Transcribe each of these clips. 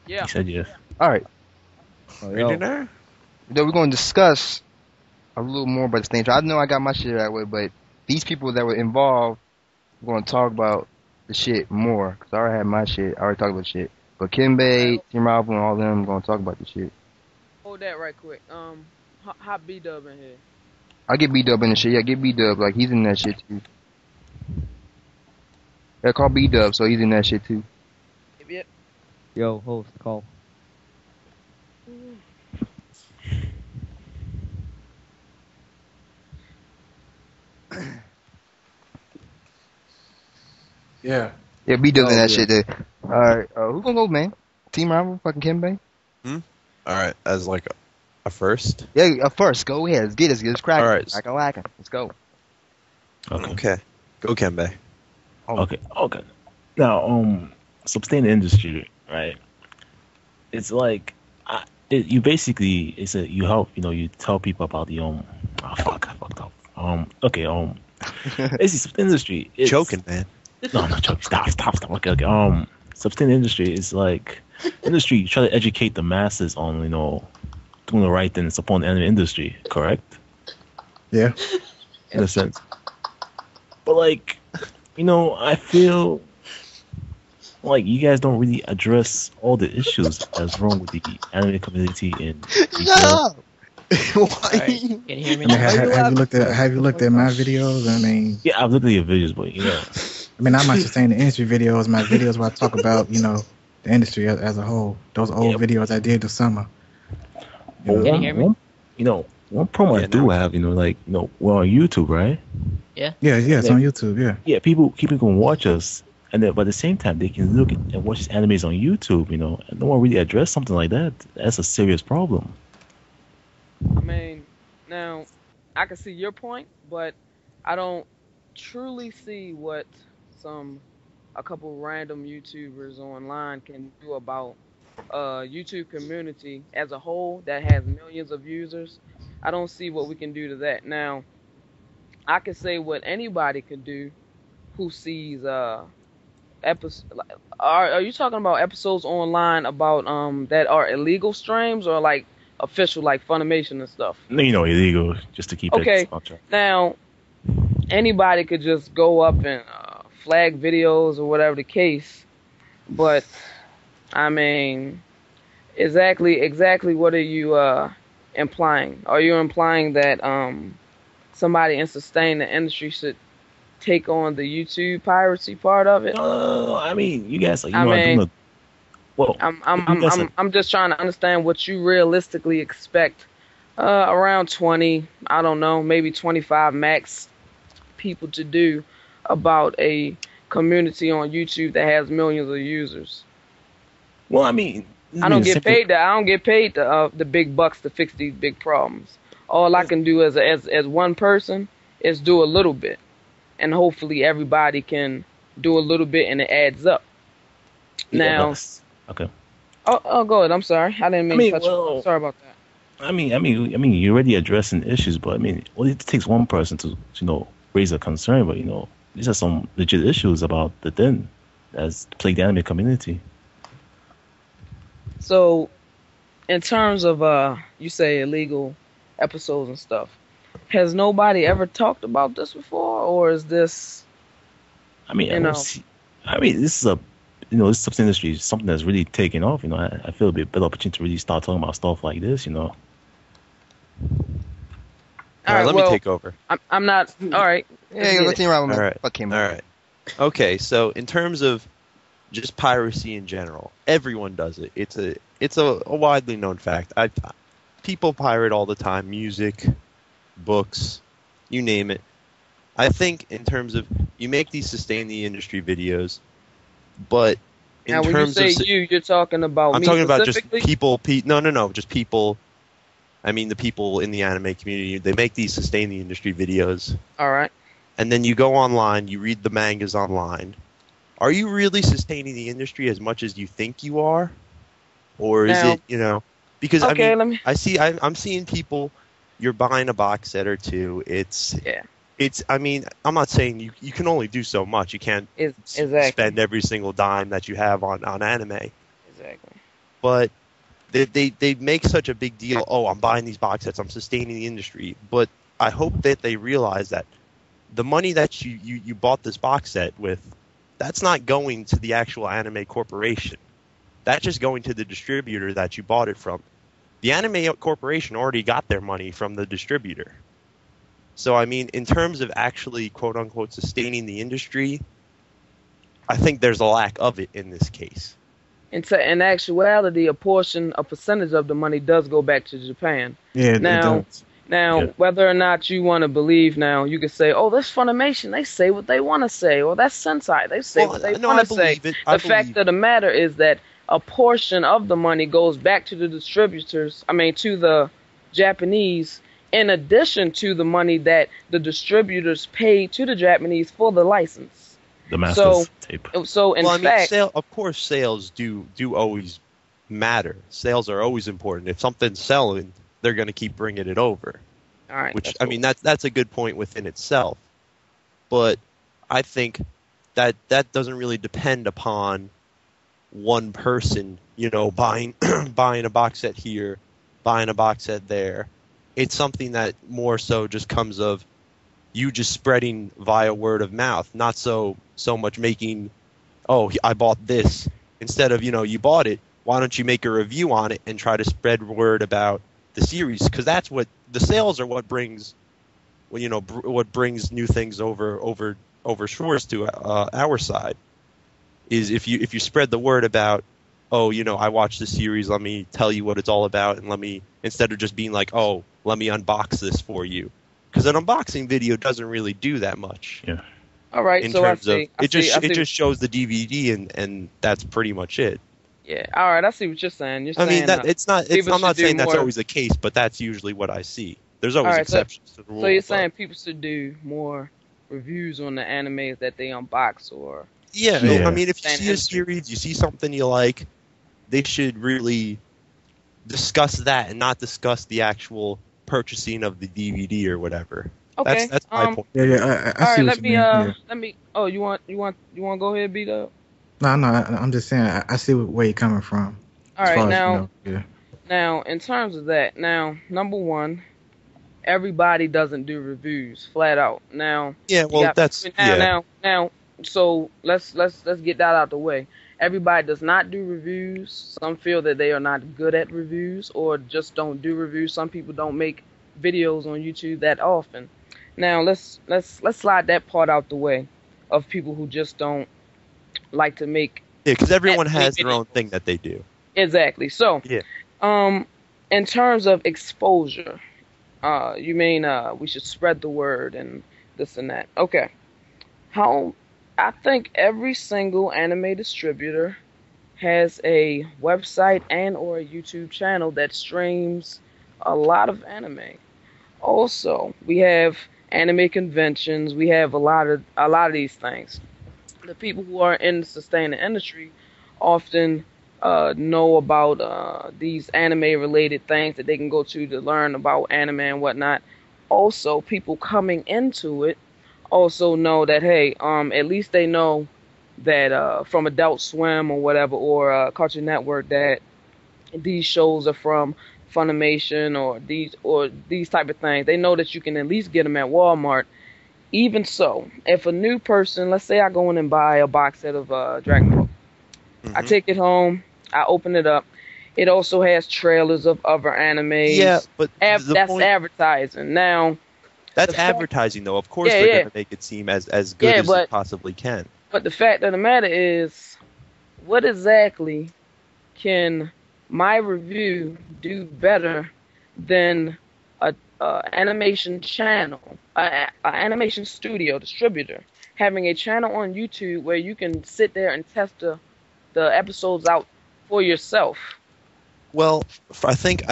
Yeah. He said yes. All right. Oh, Ranger yo. there? Then we're going to discuss a little more about this thing. I know I got my shit that way, but these people that were involved, we're going to talk about the shit more. Because I already had my shit. I already talked about shit. But Kimbe, Alright, Team Alpha, and all them going to talk about the shit. hold that right quick. Hot B Dub in here. I get B-Dub in the shit. Yeah, get B-Dub. Like, he's in that shit, too. They're called B-Dub, so he's in that shit, too. Yep. Yo, host, call. Yeah. Yeah, B-Dub's in Oh, that yeah. shit, there. Alright, who gonna go, man? Team Alpha, fucking Kimbe? All right, as like a first. Yeah, first, go ahead. Let's get us cracking. All right. Lacking. Let's go. Okay. Go Kembe. Okay. Now, sustain the industry, right? It's like, you basically, you help, you tell people about the, I fucked up. Basically, sustain industry. It's, Choking, man. No, no, joke. Stop. Okay. Sustain industry is like, industry, you try to educate the masses on, doing the right thing and supporting the anime industry, correct? Yeah. In a sense. But like, I feel like you guys don't really address all the issues that's wrong with the anime community in No. Why? Alright, can you hear me I mean, now? have you looked at my videos? I mean, Yeah, I've looked at your videos, but not much to say in the industry videos. My videos where I talk about, the industry as a whole. Those old videos I did this summer. but Can you hear me? one problem Yeah, I do have, we're on YouTube, right? Yeah, it's on YouTube. Yeah. Yeah, people can watch us, and then but at the same time they can look and watch animes on YouTube, and no one really address something like that. That's a serious problem. I mean, now I can see your point, but I don't truly see what a couple random YouTubers online can do about YouTube community as a whole that has millions of users. I don't see what we can do to that. Now, I can say what anybody could do who sees episodes. Are you talking about episodes online about that are illegal streams or like official like Funimation and stuff? Illegal just to keep Okay. it on track. Now, anybody could just go up and flag videos or whatever the case, but I mean, exactly what are you implying? Are you implying that somebody in sustain the industry should take on the YouTube piracy part of it? No, I mean, you guys, I mean, well, I'm just trying to understand what you realistically expect. Around 20, I don't know, maybe 25 max people to do about a community on YouTube that has millions of users. well, I mean, I don't get paid the big bucks to fix these big problems. All I can do as one person is do a little bit, and hopefully everybody can do a little bit and it adds up. Now, okay. Oh, go ahead. I'm sorry. I didn't mean to touch you. Sorry about that. I mean, you're already addressing issues, but I mean, well, it takes one person to, raise a concern. But these are some legit issues about the thing that's plagued the anime community. So, in terms of you say illegal episodes and stuff, has nobody ever talked about this before, or is this? I mean, this is this substance industry is something that's really taken off. I feel it'd be a better opportunity to really start talking about stuff like this. All right, let me take over. I'm not. All right. Yeah, let's see around. All right. Fuck him. All right. Okay, so in terms of just piracy in general, everyone does it. It's a widely known fact. People pirate all the time, music, books, you name it. I think in terms of you make these sustain the industry videos, but in now when terms you say of you're talking about I'm me talking about just specifically? people. No, just people. I mean, the people in the anime community, they make these sustain the industry videos. All right. And then you go online, you read the mangas online. Are you really sustaining the industry as much as you think you are? Or is Now, it, because okay, I'm seeing people, you're buying a box set or two. It's, I mean, I'm not saying you can only do so much. You can't exactly spend every single dime that you have on anime. Exactly. but they make such a big deal. Oh, I'm buying these box sets. I'm sustaining the industry. But I hope that they realize that the money that you bought this box set with, that's not going to the actual anime corporation. That's just going to the distributor that you bought it from. The anime corporation already got their money from the distributor. So, I mean, in terms of actually, quote-unquote, sustaining the industry, I think there's a lack of it in this case. In actuality, a percentage of the money does go back to Japan. Yeah, Now, it does. whether or not you want to believe now, you could say, oh, that's Funimation. They say what they want to say. Or that's Sentai. They say what they want to say. The fact of the matter is that a portion of the money goes back to the distributors, to the Japanese, in addition to the money that the distributors pay to the Japanese for the license. The master's tape. So in fact, of course, sales do always matter. Sales are always important. If something's selling, they're going to keep bringing it over. All right, Which, that's a good point within itself. But I think that doesn't really depend upon one person, buying buying a box set here, buying a box set there. It's something that more so just comes of you just spreading via word of mouth, not so much making, oh, I bought this. Instead of, you bought it, why don't you make a review on it and try to spread word about the series? Because that's what the sales are. What brings, what brings new things over shores to our side is if you spread the word about, oh, I watched the series. Let me tell you what it's all about, and instead of just being like, oh, let me unbox this for you. Because an unboxing video doesn't really do that much. Yeah. all right. It just shows the DVD and that's pretty much it. Yeah. All right. I see what you're saying. You're saying it's not. people I'm not should do saying that's more- always the case, but that's usually what I see. There's always All right, exceptions to the rule. So you're but- saying people should do more reviews on the animes that they unbox, or Yeah, Yeah. I mean, if you Fan see a industry. series, you see something you like, they should really discuss that and not discuss the actual purchasing of the DVD or whatever. okay. That's my point. Yeah, I All see right. what Let you me mean. Yeah. let me. Oh, you want to go ahead, beat up. No, I'm just saying I see where you're coming from. All as right. far as, Now, yeah. now in terms of that, number one, everybody doesn't do reviews flat out. Now, Yeah, well, now. So let's get that out the way. Everybody does not do reviews. Some feel that they are not good at reviews, or just don't do reviews. Some people don't make videos on YouTube that often. Now let's slide that part out the way of people who just don't like to make. Yeah, because everyone Make has their own videos. thing that they do. Exactly. So, Yeah. in terms of exposure, you mean we should spread the word and this and that. Okay. I think every single anime distributor has a website and or a YouTube channel that streams a lot of anime. Also, we have anime conventions. We have a lot of these things. The people who are in the sustaining industry often know about these anime-related things that they can go to learn about anime and whatnot. Also, people coming into it also know that, hey, at least they know that from Adult Swim or whatever, or Cartoon Network, that these shows are from Funimation or these type of things. They know that you can at least get them at Walmart. Even so, if a new person, let's say I go in and buy a box set of Dragon Ball, I Mhm. take it home, I open it up. It also has trailers of other animes. Yeah, but That's the point, advertising. Now, that's the fact- advertising, though. Of course, Yeah, they're yeah. going to make it seem as good Yeah, as but- it possibly can. but the fact of the matter is, what exactly can my review do better than a animation channel, a animation studio distributor having a channel on YouTube where you can sit there and test the episodes out for yourself? Well, I think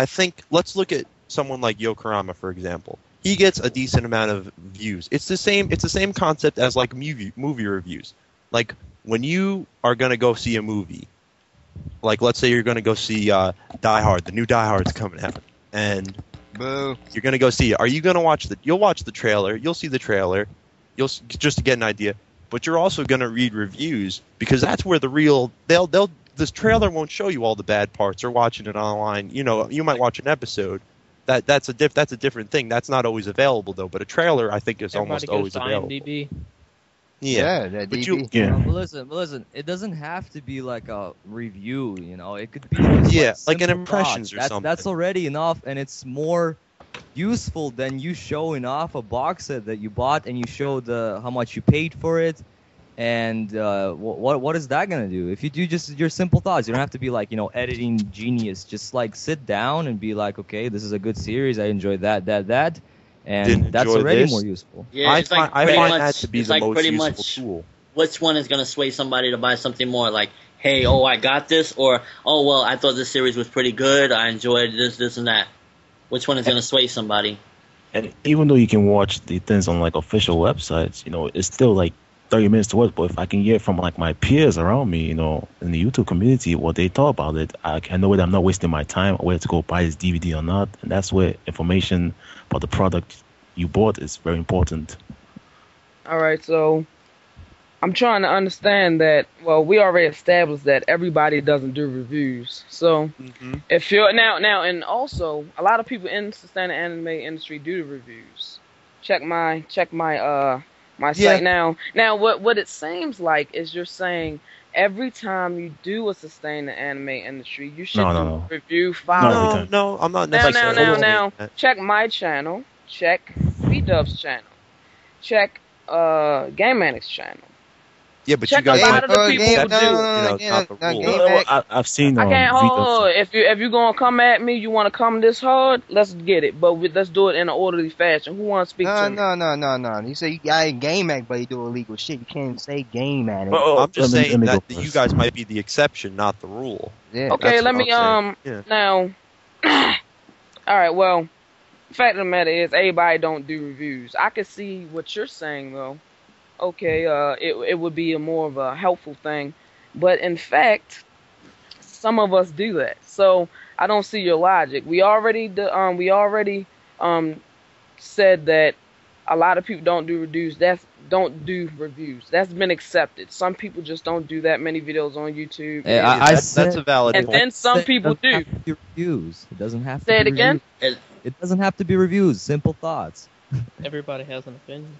let's look at someone like Yokorama, for example. He gets a decent amount of views. It's the same concept as like movie reviews. Like when you are going to go see a movie, like let's say you're going to go see Die Hard, the new Die Hard's coming out, and Boo. you're going to go see it. Are you going to you'll watch the trailer, you'll see the trailer, just to get an idea, but you're also going to read reviews because that's where the this trailer won't show you all the bad parts, or watching it online. You know, you might watch an episode. That's a different thing. That's not always available though. But a trailer, I think, is Everybody almost goes always to available. IMDb. Yeah, that but DB. Yeah. But listen. It doesn't have to be like a review. You know, it could be just Yeah, like an simple impressions thoughts. or That's something. already enough, and it's more useful than you showing off a box set that you bought and you show how much you paid for it. And what is that gonna do? If you do just your simple thoughts, you don't have to be like, editing genius. Just like sit down and be like, okay, this is a good series. I enjoyed that, and Didn't that's enjoy already this. more useful. Yeah, I it's like find pretty that much- to be it's the like most pretty useful much tool. which one is going to sway somebody to buy something more? Like, hey, oh, I got this, or oh, well, I thought this series was pretty good. I enjoyed this, and that. Which one is going to sway somebody? And even though you can watch the things on like official websites, it's still like 30 minutes to watch. But if I can hear from like my peers around me, in the YouTube community, what they thought about it, I know that I'm not wasting my time where to go buy this DVD or not. And that's where information about the product you bought is very important. All right, so I'm trying to understand that. Well, we already established that everybody doesn't do reviews. So if you're now, and also a lot of people in the sustained anime industry do the reviews. Check my my Yeah. site now. Now, what it seems like is you're saying every time you do a sustain the anime industry, you should No, do no. a review follow. No, I'm not Now, necessarily saying that. check my channel. Check B-Dub's channel. Check Game Manic's channel. Yeah, but Check you guys a lot might of the be people the who exception, do. not the rule. Game Mac. I've seen. I can't Vito's- hold. If you gonna come at me, you want to come this hard. Let's get it, but let's do it in an orderly fashion. Who wants to speak to me? No. You say you got a game act, but you do illegal shit. You can't say game at it. Oh, I'm just let me saying go that first. you guys might be the exception, not the rule. Yeah. Okay, That's let what me I'm saying. now. All right, well, the fact of the matter is, everybody don't do reviews. I can see what you're saying though. Okay, it would be a more of a helpful thing, but in fact, some of us do that. So I don't see your logic. We already said that a lot of people don't do reviews. That's been accepted. Some people just don't do that many videos on YouTube. Yeah, That's a valid and point. then some people It doesn't do. have to be reviews. It doesn't have to Say it be again. reviews. It doesn't have to be reviews. Simple thoughts. Everybody has an opinion.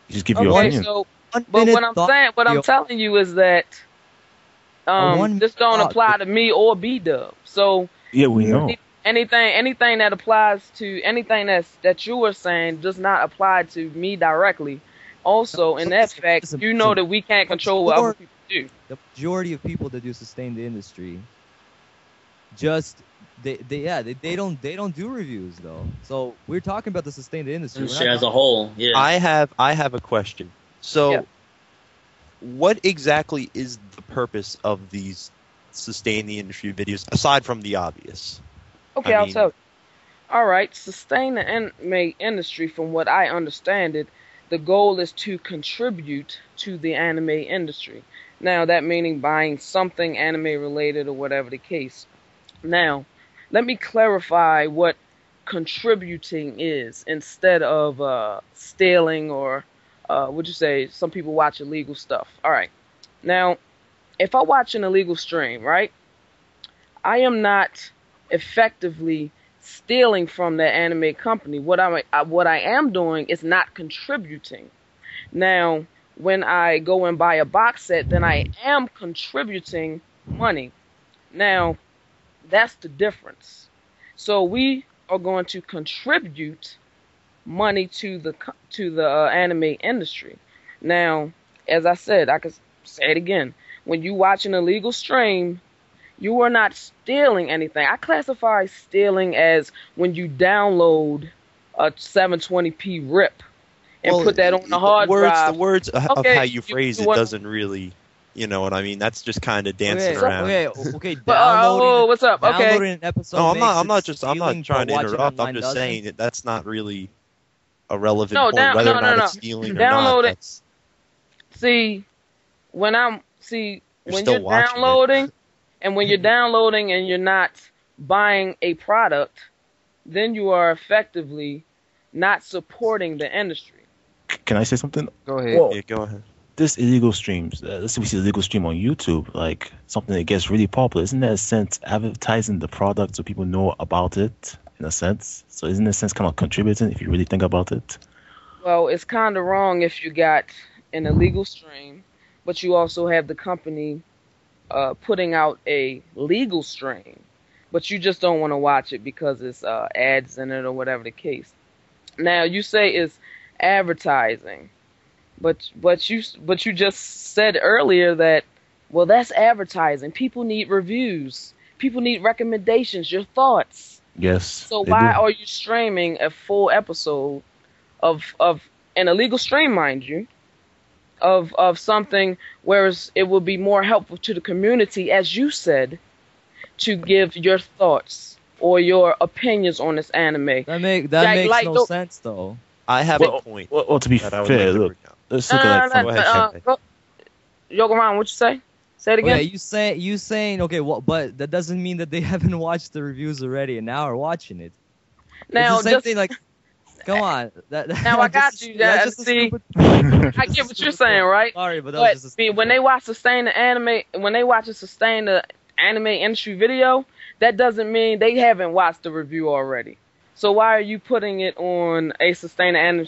You just give your Okay, opinion. so One but minute what I'm thought saying, what I'm video. telling you is that one this don't thought. apply to me or B-Dub. So Yeah, we know. anything that applies to anything that you were saying does not apply to me directly. Also, in that fact, Listen, you know that we can't control what other people do. The majority of people that do sustain the industry, just they don't do reviews though. So we're talking about the sustain the industry. We're not Industry as a talking- whole, yeah. I have a question. So, Yeah. what exactly is the purpose of these sustain the industry videos aside from the obvious? Okay, I I'll mean- tell you. All right, sustain the anime industry, from what I understand it, the goal is to contribute to the anime industry. Now, that meaning buying something anime related or whatever the case. Now, let me clarify what contributing is instead of stealing or, would you say, some people watch illegal stuff. All right. Now, if I watch an illegal stream, right, I am not effectively stealing from that anime company. What I am doing is not contributing. Now, when I go and buy a box set, then I am contributing money. Now, that's the difference. So we are going to contribute money to the anime industry. Now, as I said, I could say it again. When you watch an illegal stream, you are not stealing anything. I classify stealing as when you download a 720p rip and Well, put that on the hard drive. The words of Okay, how you phrase it want- doesn't really, you know what I mean? That's just kind of dancing Okay, around. okay. But, Downloading, what's up? Okay. downloading an episode. No, I'm makes not it I'm stealing, not trying but to watching interrupt. I'm online just doesn't? saying that that's not really a relevant No, point, whether or not no. it's stealing or Download not. it. See, when You're you're still watching it. downloading, and when you're downloading and you're not buying a product, then you are effectively not supporting the industry. Can I say something? Go ahead. Well, Yeah, go ahead. this illegal streams, let's say we see illegal stream on YouTube, like something that gets really popular. Isn't that a sense advertising the product so people know about it in a sense? So isn't that a sense kind of contributing if you really think about it? Well, it's kind of wrong if you got an illegal stream, but you also have the company putting out a legal stream, but you just don't want to watch it because it's ads in it or whatever the case. Now you say it's advertising, but you just said earlier that, well, that's advertising. People need reviews. People need recommendations. Your thoughts. Yes. So they why do. are you streaming a full episode of an illegal stream, mind you, of something, whereas it would be more helpful to the community, as you said, to give your thoughts or your opinions on this anime. That makes like, no look- sense though. I have a point. Well, to be that I would fair, like to look, bring up. let's look at like Go ahead, Shantae. Yogaran, what you say? Say it again. Okay, you saying okay, but that doesn't mean that they haven't watched the reviews already and now are watching it. Now, it's the same just, thing. Like, come on. Now I got just- you. that's just a See, stupid point. I get what you're saying, right? Sorry, but that But was just a see, when they watch sustain the anime, when they watch a sustain the anime industry video, that doesn't mean they haven't watched the review already. So why are you putting it on a sustain the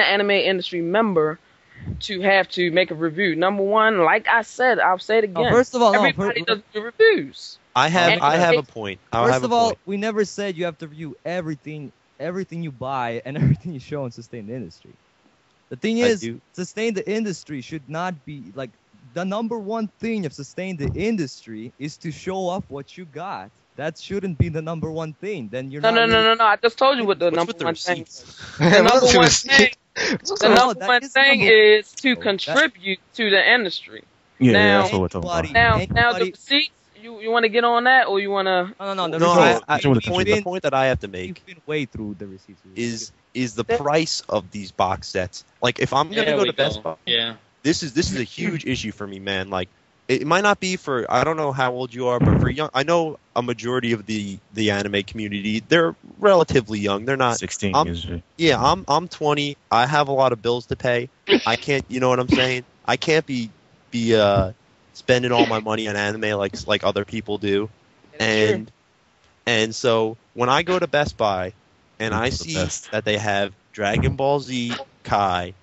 anime industry member to have to make a review? Number one, like I said, I'll say it again. first of all, no, everybody does the reviews. I have a point. First of all, we never said you have to review everything you buy and everything you show in sustain the industry. The thing I is, do. sustain the industry should not be like the number one thing of sustain the industry is to show off what you got. That shouldn't be the number one thing. Then you're No. I just told you what the What's number with the one thing. receipts? The number What's one with- thing. The No, number that one is thing number- is to That- contribute to the industry. yeah, Now- that's what we're talking Anybody- about. Now the Anybody- receipts. You want to get on that, or you want to? No. The No, receipts- the point that I have to make You've been way through the receipts. is the price of these box sets. Like, if I'm gonna There go we to Best Buy, Yeah. this is a huge issue for me, man. Like, it might not be for, I don't know how old you are, but for young, I know a majority of the anime community, they're relatively young. They're not. 16 I'm- usually. Yeah, I'm 20. I have a lot of bills to pay. I can't. You know what I'm saying? I can't be spending all my money on anime like other people do. And so when I go to Best Buy and I The see best. that they have Dragon Ball Z Kai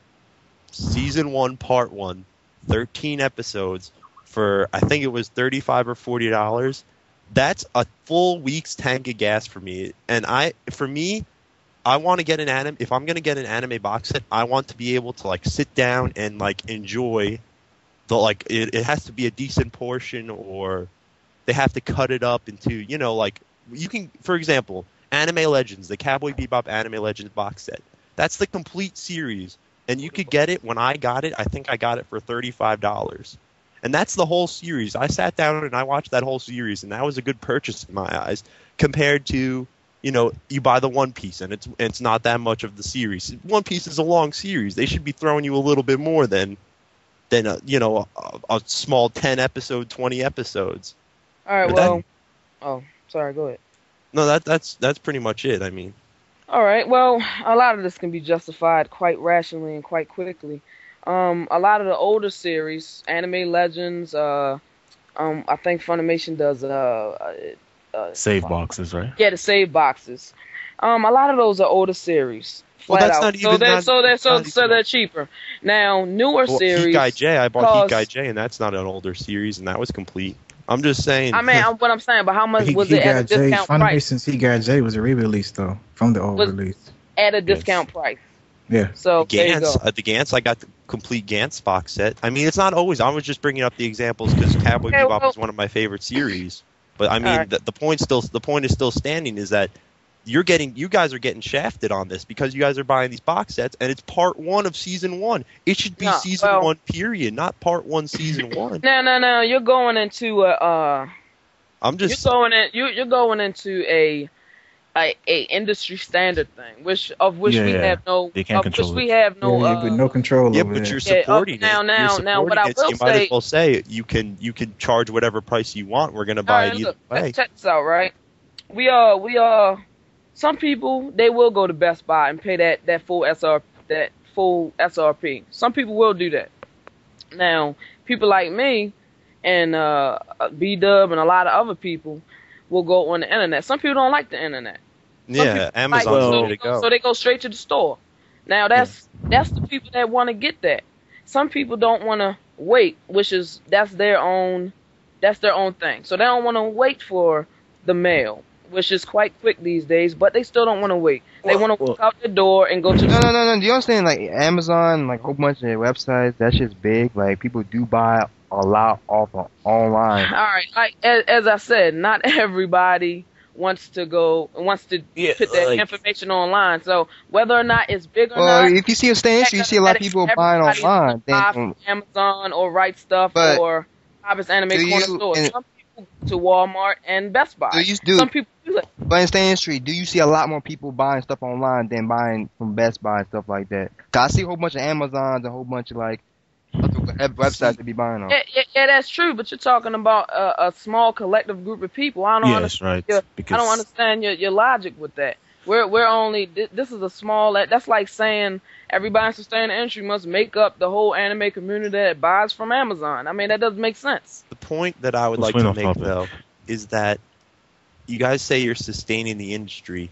Season 1 Part 1, 13 episodes for, I think it was $35 or $40, that's a full week's tank of gas for me. And I want to get an anime. If I'm going to get an anime box set, I want to be able to like sit down and like enjoy the, like, it has to be a decent portion, or they have to cut it up into, you know, like, you can, for example, Anime Legends, the Cowboy Bebop Anime Legends box set. That's the complete series, and you could get it. When I got it, I think I got it for $35, and that's the whole series. I sat down and I watched that whole series, and that was a good purchase in my eyes, compared to, you know, you buy the One Piece, and it's not that much of the series. One Piece is a long series. They should be throwing you a little bit more than you know, a small 10 episode, 20 episodes. All right. But Well. Oh, sorry. Go ahead. No, that's pretty much it. I mean, All right. Well, a lot of this can be justified quite rationally and quite quickly. A lot of the older series, Anime Legends, I think Funimation does Save boxes, right? yeah, the save boxes. A lot of those are older series. Well, flat that's out. not even- So they're cheaper. Now, newer well, series. Heat J, I bought cause- Heat Guy J, and that's not an older series, and that was complete. I'm just saying. I mean, what I'm saying, but how much was it at a discount price? Funimation's He Got J was a re-release though from the old Was- release. At a discount price. Yeah. So there you Gantz, go. the Gantz, I got the complete Gantz box set. I mean, it's not always. I was just bringing up the examples because Cowboy Okay, Bebop well- is one of my favorite series. But I mean, Alright. the point is still standing. Is that you guys are getting shafted on this because you guys are buying these box sets, and it's part 1 of season 1. It should be No, season well- 1 period, not part 1 season 1. No. You're going into I'm just you're going into a industry standard thing, which we Yeah, have no, they can't of which control we it. have no. with no control Yeah, over but that. you're Yeah, supporting now, it. now, You're now, supporting what I it, so will you might say- as well say you can charge whatever price you want. We're gonna All buy right, it either look, way. check this out, right? We are. Some people, they will go to Best Buy and pay that full full SRP. Some people will do that. Now, people like me and B-Dub and a lot of other people will go on the internet. Some people don't like the internet. Yeah, Amazon's Well- the way to go. So they go straight to the store. Now that's the people that want to get that. Some people don't want to wait, that's their own thing. So they don't want to wait for the mail, which is quite quick these days, but they still don't want to wait. They want to walk out the door and go to the store. No. Do you understand? Like Amazon, like a whole bunch of their websites, that shit's big. Like people do buy a lot off of online. All right, like as I said, not everybody wants to put that information online. So whether or not it's big or not, If you see a stand, you see a lot of people buying online. Buy from Amazon or Right Stuff or Hobbit's Anime Corner Store. Some people to Walmart and Best Buy. Some people do that. But in Stan Street, do you see a lot more people buying stuff online than buying from Best Buy and stuff like that? 'Cause I see a whole bunch of Amazons, a whole bunch of like other websites to be buying on. Yeah, that's true. But you're talking about a small collective group of people. I don't understand. Right. I don't understand your logic with that. We're only this is a small. That's like saying everybody in sustained industry must make up the whole anime community that buys from Amazon. I mean, that doesn't make sense. The point that I would like to make, though, is that you guys say you're sustaining the industry.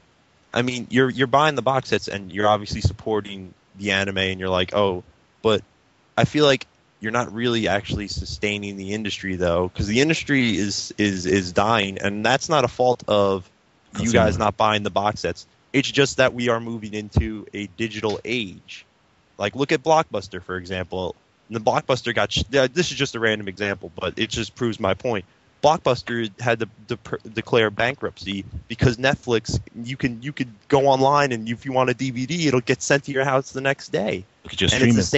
I mean, you're buying the box sets and you're obviously supporting the anime, and you're like, oh, but I feel like you're not really actually sustaining the industry, though, because the industry is dying, and that's not a fault of you guys not buying the box sets. It's just that we are moving into a digital age. Like, look at Blockbuster, for example. The Blockbuster this is just a random example, but it just proves my point. Blockbuster had to declare bankruptcy because Netflix, you could go online, and if you want a DVD, it'll get sent to your house the next day. You could just and stream it's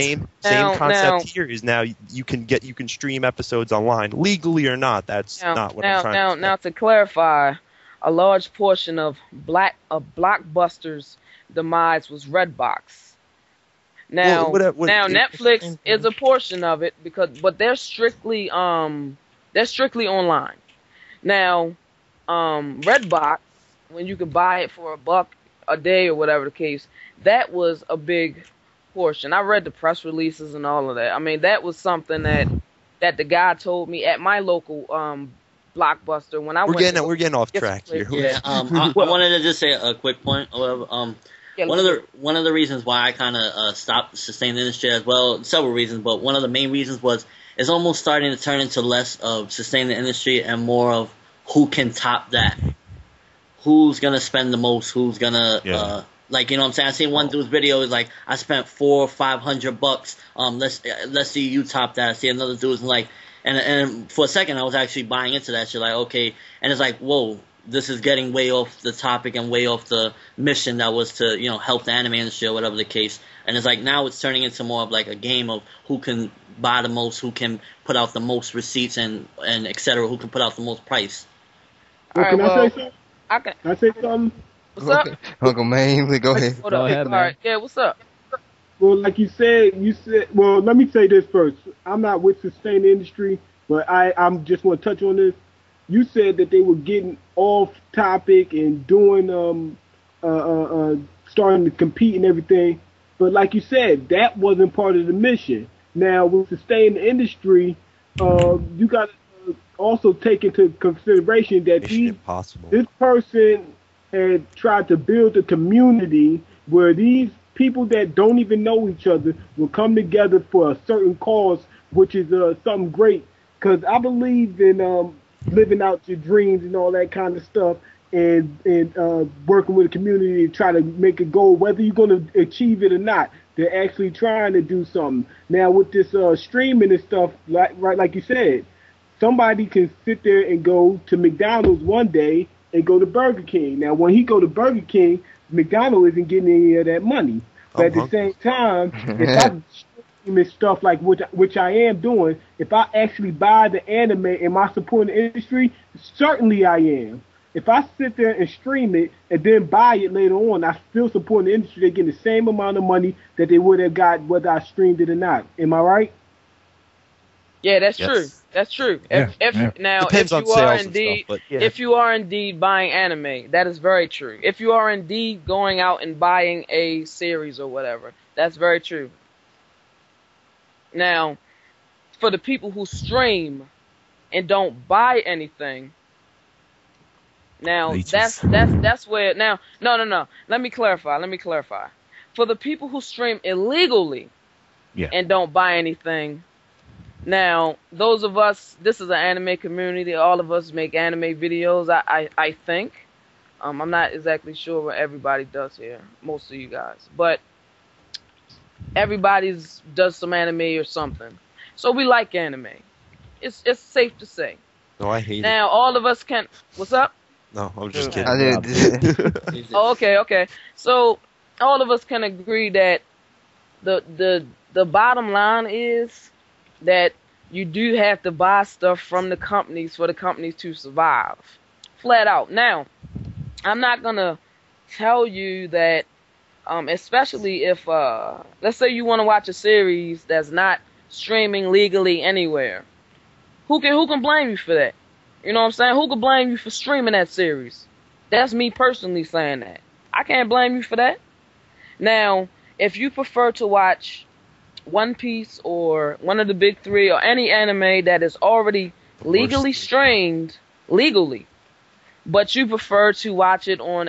the same concept here. Is now you can stream episodes online legally or not. That's not what I'm trying to say. Now to clarify, a large portion of Blockbuster's demise was Redbox. Now, Netflix is a portion of it but they're strictly online. Now, Redbox, when you could buy it for $1 a day or whatever the case, that was a big portion. I read the press releases and all of that. I mean, that was something that the guy told me at my local Blockbuster when I we're getting off track here. Yeah, I wanted to just say a quick point. One of the reasons why I kind of stopped sustaining the industry as well, several reasons, but one of the main reasons was it's almost starting to turn into less of sustaining the industry and more of who can top that. Who's gonna spend the most? Who's gonna like, you know what I'm saying? I seen one dude's video is like, I spent $400 or $500. Let's see you top that. I see another dude's like, and for a second I was actually buying into that shit. Like, okay, and it's like, whoa, this is getting way off the topic and way off the mission that was to, you know, help the anime industry or whatever the case. And it's like now it's turning into more of like a game of who can buy the most, who can put out the most receipts and et cetera, who can put out the most price. Well, can I say something? Can I say something? What's up? Uncle Man, go ahead. Go ahead, man. All right, yeah, what's up? Well, like you said, well, let me say this first. I'm not with sustain the industry, but I'm just want to touch on this. You said that they were getting off topic and doing, starting to compete and everything. But like you said, that wasn't part of the mission. Now, with sustain the industry, you got to also take into consideration that this person had tried to build a community where these people that don't even know each other will come together for a certain cause, which is something great. Because I believe in living out your dreams and all that kind of stuff, and working with a community to try to make a goal, whether you're going to achieve it or not. They're actually trying to do something. Now, with this streaming and stuff, like you said, somebody can sit there and go to McDonald's one day and go to Burger King. Now, when he go to Burger King, McDonald's isn't getting any of that money. But at the same time, if I stream stuff like which I am doing, if I actually buy the anime, am I supporting the industry? Certainly I am. If I sit there and stream it and then buy it later on, I still support the industry. They're getting the same amount of money that they would have got whether I streamed it or not. Am I right? Yeah, that's true. That's true. Yeah, If you are indeed buying anime, that is very true. If you are indeed going out and buying a series or whatever, That's very true. Now, for the people who stream and don't buy anything, now Leeches. that's where now no. Let me clarify. For the people who stream illegally Yeah. and don't buy anything, now those of us, this is an anime community. All of us make anime videos. I think. I'm not exactly sure what everybody does here. Most of you guys, but everybody's does some anime or something. So we like anime. It's safe to say. No, I hate it. Now all of us can. What's up? No, I'm just kidding. I did. Oh, okay. So all of us can agree that the bottom line is that you do have to buy stuff from the companies for the companies to survive. Flat out. Now, I'm not gonna tell you that, especially if let's say you want to watch a series that's not streaming legally anywhere. Who can blame you for that? You know what I'm saying? Who can blame you for streaming that series? That's me personally saying that. I can't blame you for that. Now, if you prefer to watch One Piece or one of the big three or any anime that is already legally streamed, legally, but you prefer to watch it on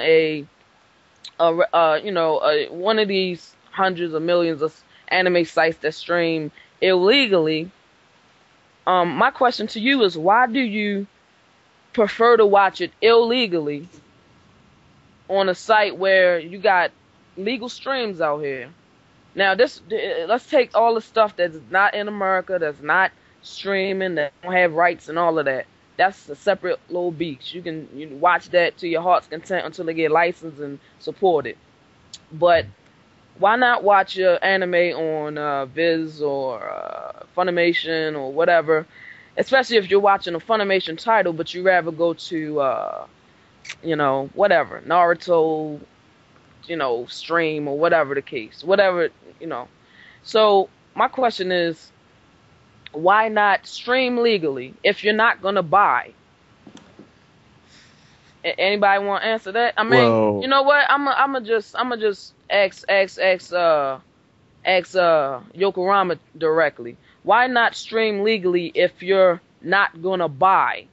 one of these hundreds of millions of anime sites that stream illegally, my question to you is, why do you prefer to watch it illegally on a site where you got legal streams out here? Now, let's take all the stuff that's not in America, that's not streaming, that don't have rights and all of that. That's a separate little beach. You can watch that to your heart's content until they get licensed and support it. But why not watch your anime on Viz or Funimation or whatever? Especially if you're watching a Funimation title, but you rather go to whatever, Naruto, stream or whatever the case, So my question is, why not stream legally if you're not gonna buy? Anybody want to answer that? I mean, Well, you know what? I'ma just ask Yokorama directly. Why not stream legally if you're not gonna buy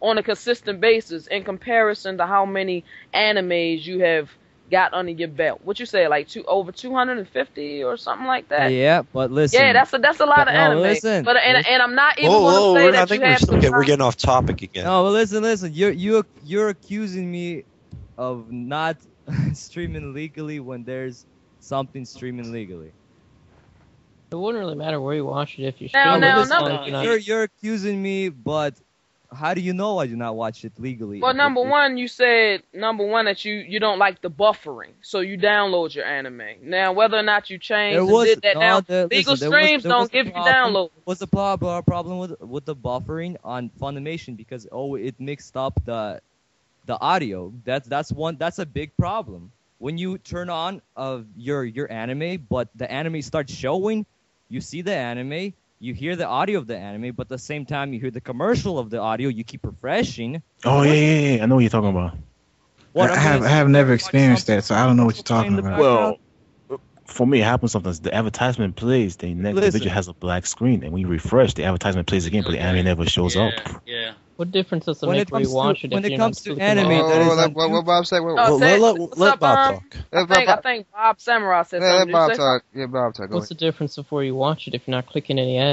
on a consistent basis in comparison to how many animes you have got under your belt? What you say, like over 250 or something like that? Yeah, but listen. Yeah, that's a lot of anime. Listen, but and I'm not even Whoa, going to say I that think you have to. we're getting off topic again. No, but listen. You're accusing me of not streaming legally when there's something streaming legally. It wouldn't really matter where you watch it if you Now, stream it. now, It's no, like, you know, You're accusing me, but how do you know I do not watch it legally? Well, number one, you said that you don't like the buffering, so you download your anime. Now, whether or not you changed and did that, legal streams don't give you download. What's the problem with the buffering on Funimation? Because it mixed up the audio. That's a big problem. When you turn on your anime, but the anime starts showing, you see the anime, you hear the audio of the anime, but at the same time you hear the commercial of the audio. You keep refreshing. Oh yeah. I know what you're talking about. I have never experienced that, so I don't know what you're talking about. Well, for me, it happens sometimes. The advertisement plays, the next video has a black screen, and when you refresh, the advertisement plays again, but the anime never shows up. Yeah. what difference does it make where you watch it? When if it you're comes not to anime, What Bob said? Let Bob talk. I think Bob Samurai said something. Let Bob talk. Yeah, Bob talk. What's the difference before you watch it if you're not clicking any ads?